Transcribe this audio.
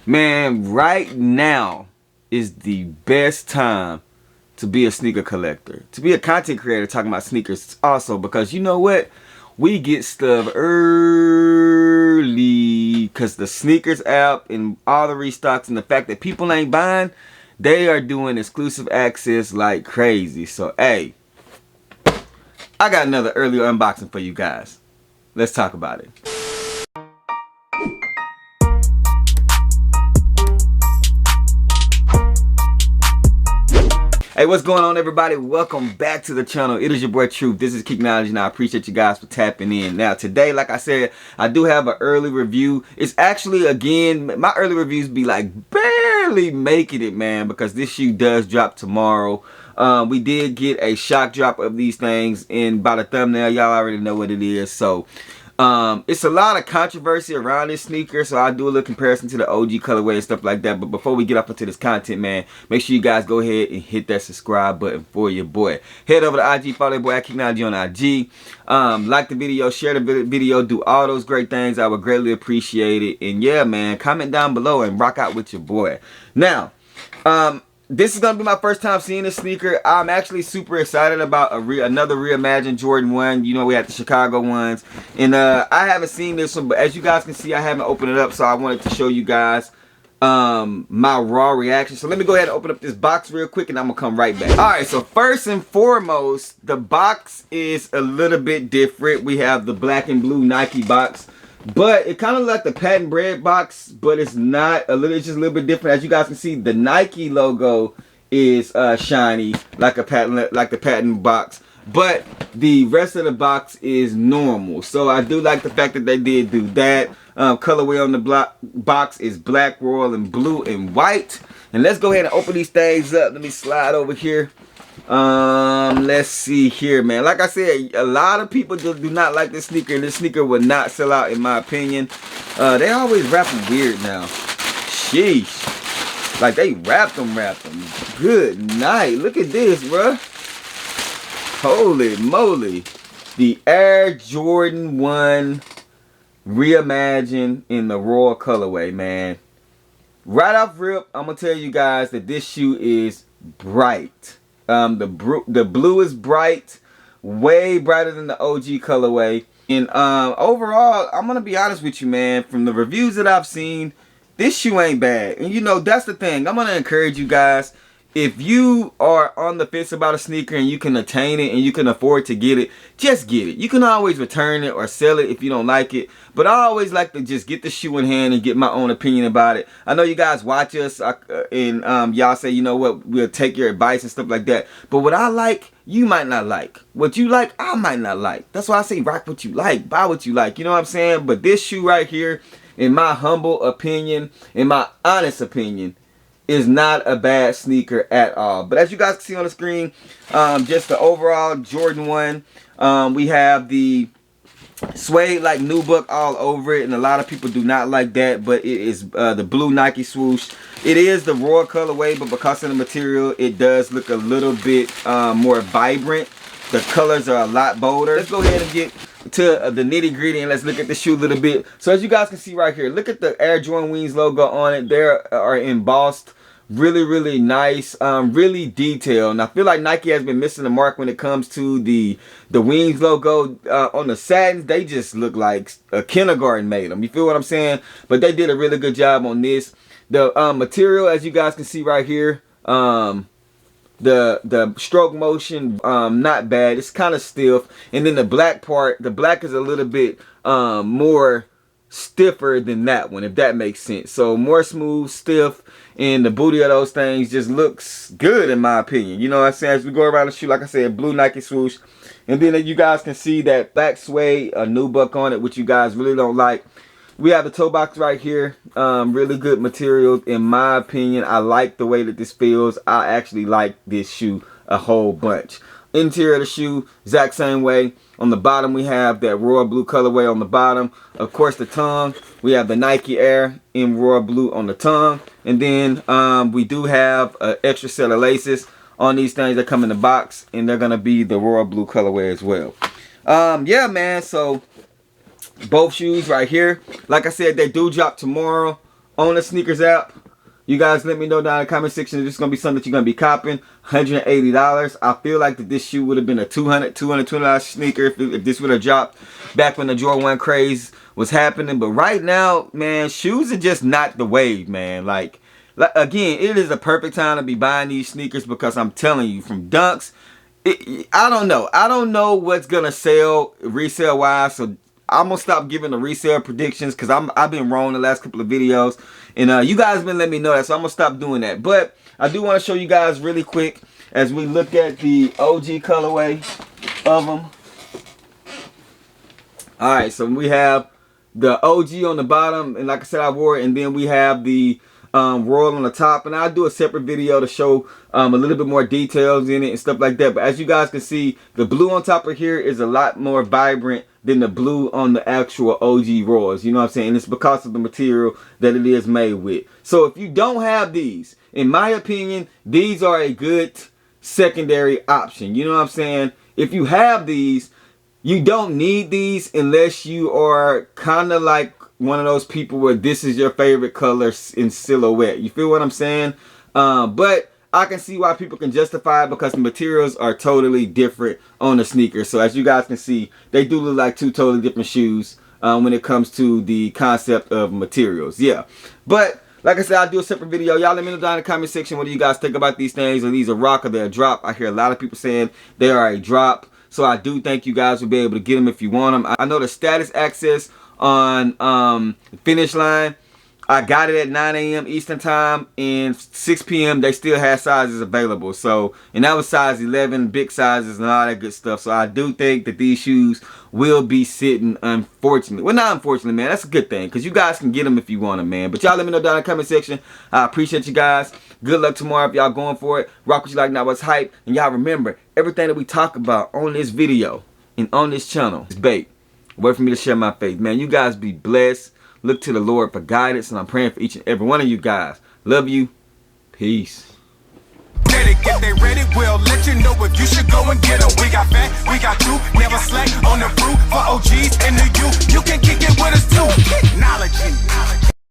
Man, right now is the best time to be a sneaker collector, to be a content creator talking about sneakers also, because you know what? We get stuff early because the sneakers app and all the restocks and the fact that people ain't buying, they are doing exclusive access like crazy. So, hey, I got another early unboxing for you guys. Let's talk about it. Hey, what's going on, everybody? Welcome back to the channel. It is your boy Truth. This is KICKnology, and I appreciate you guys for tapping in. Now, today, like I said, I do have an early review. It's actually, again, my early reviews be like barely making it, man, because this shoe does drop tomorrow. We did get a shock drop of these things, and by the thumbnail, y'all already know what it is. So, it's a lot of controversy around this sneaker, so I'll do a little comparison to the OG colorway and stuff like that. But before we get up into this content, man, make sure you guys go ahead and hit that subscribe button for your boy. Head over to IG, follow your boy at KICKnology on IG. Like the video, share the video, do all those great things. I would greatly appreciate it. And yeah, man, comment down below and rock out with your boy. Now, this is going to be my first time seeing this sneaker. I'm actually super excited about another Reimagined Jordan 1. You know, we had the Chicago ones. And I haven't seen this one, but as you guys can see, I haven't opened it up. So I wanted to show you guys my raw reaction. So let me go ahead and open up this box real quick, and I'm going to come right back. Alright, so first and foremost, the box is a little bit different. We have the black and blue Nike box. But it kind of like the patent bread box, but it's not. It's just a little bit different. As you guys can see, the Nike logo is shiny like the patent box, but the rest of the box is normal. So I do like the fact that they did do that. Colorway on the box is black, royal, and blue and white. And let's go ahead and open these things up. Let me slide over here. Let's see here, man. Like I said, a lot of people do not like this sneaker, and this sneaker will not sell out, in my opinion. They always wrap them weird now. Sheesh. Like, they wrap them. Good night. Look at this, bruh. Holy moly. The Air Jordan 1 Reimagined in the Royal colorway, man. Right off rip, I'm gonna tell you guys that this shoe is bright. The blue is bright, way brighter than the OG colorway. And overall, I'm gonna be honest with you, man. From the reviews that I've seen, this shoe ain't bad. And you know, that's the thing. I'm gonna encourage you guys, if you are on the fence about a sneaker and you can attain it and you can afford to get it, just get it. You can always return it or sell it if you don't like it. But I always like to just get the shoe in hand and get my own opinion about it. I know you guys watch us and y'all say, you know what, we'll take your advice and stuff like that. But what I like, you might not like. What you like, I might not like. That's why I say rock what you like, buy what you like. You know what I'm saying? But this shoe right here, in my humble opinion, in my honest opinion, is not a bad sneaker at all. But as you guys can see on the screen, just the overall Jordan 1, we have the suede like nubuck all over it, and a lot of people do not like that, but it is the blue Nike swoosh. It is the raw colorway, but because of the material, it does look a little bit more vibrant. The colors are a lot bolder. Let's go ahead and get to the nitty gritty, and let's look at the shoe a little bit. So as you guys can see right here, look at the Air Jordan Wings logo on it. They are embossed. Really nice, really detailed. And I feel like Nike has been missing the mark when it comes to the Wings logo. On the satins, they just look like a kindergarten made them. You feel what I'm saying? But they did a really good job on this. The material, as you guys can see right here, the stroke motion, not bad. It's kind of stiff. And then the black part, the black is a little bit more stiffer than that one, if that makes sense. So more smooth, stiff, and the booty of those things just looks good, in my opinion. You know what I'm saying? As we go around the shoe, like I said, blue Nike swoosh, and then you guys can see that black suede, a nubuck on it, which you guys really don't like. We have the toe box right here. Really good material, in my opinion. I like the way that this feels. I actually like this shoe a whole bunch. Interior of the shoe, exact same way. On the bottom, we have that royal blue colorway on the bottom. Of course, the tongue, we have the Nike Air in royal blue on the tongue. And then we do have extra set of laces on these things that come in the box, and they're going to be the royal blue colorway as well. Yeah, man, so both shoes right here. Like I said, they do drop tomorrow. on the sneakers app. You guys let me know down in the comment section if this is going to be something that you're going to be copping. $180. I feel like that this shoe would have been a $220 sneaker if this would have dropped back when the Jordan 1 craze was happening. But right now, man, shoes are just not the wave, man. Like again, it is a perfect time to be buying these sneakers because I'm telling you, from Dunks, I don't know. I don't know what's going to sell resale-wise, so I'm going to stop giving the resale predictions because I've been wrong the last couple of videos. And you guys been letting me know that, so I'm going to stop doing that. But I do want to show you guys really quick as we look at the OG colorway of them. Alright, so we have the OG on the bottom, and like I said, I wore it, and then we have the Roayl on the top, and I'll do a separate video to show a little bit more details in it and stuff like that. But as you guys can see, the blue on top of here is a lot more vibrant than the blue on the actual OG Royals. You know what I'm saying? It's because of the material that it is made with. So if you don't have these, in my opinion, these are a good secondary option. You know what I'm saying? If you have these, you don't need these unless you are kind of like one of those people where this is your favorite color in silhouette. You feel what I'm saying? But I can see why people can justify it because the materials are totally different on the sneakers. So as you guys can see, they do look like two totally different shoes when it comes to the concept of materials. Yeah. But like I said, I'll do a separate video. Y'all let me know down in the comment section what do you guys think about these things. Are these a rock or they're a drop? I hear a lot of people saying they are a drop. So I do think you guys will be able to get them if you want them. I know the status access on Finish Line, I got it at 9 a.m. Eastern time, and 6 p.m. they still had sizes available. So, and that was size 11, big sizes and all that good stuff. So I do think that these shoes will be sitting, unfortunately. Well, not unfortunately, man. That's a good thing because you guys can get them if you want them, man. But y'all let me know down in the comment section. I appreciate you guys. Good luck tomorrow if y'all going for it. Rock what you like, not what's hype. And y'all remember, everything that we talk about on this video and on this channel is bait. Wait for me to share my faith, man. You guys be blessed. Look to the Lord for guidance, and I'm praying for each and every one of you guys. Love you. Peace. If they ready, we'll let you know if you should go and get them. We got fat, we got two, never slack on the fruit for OGs and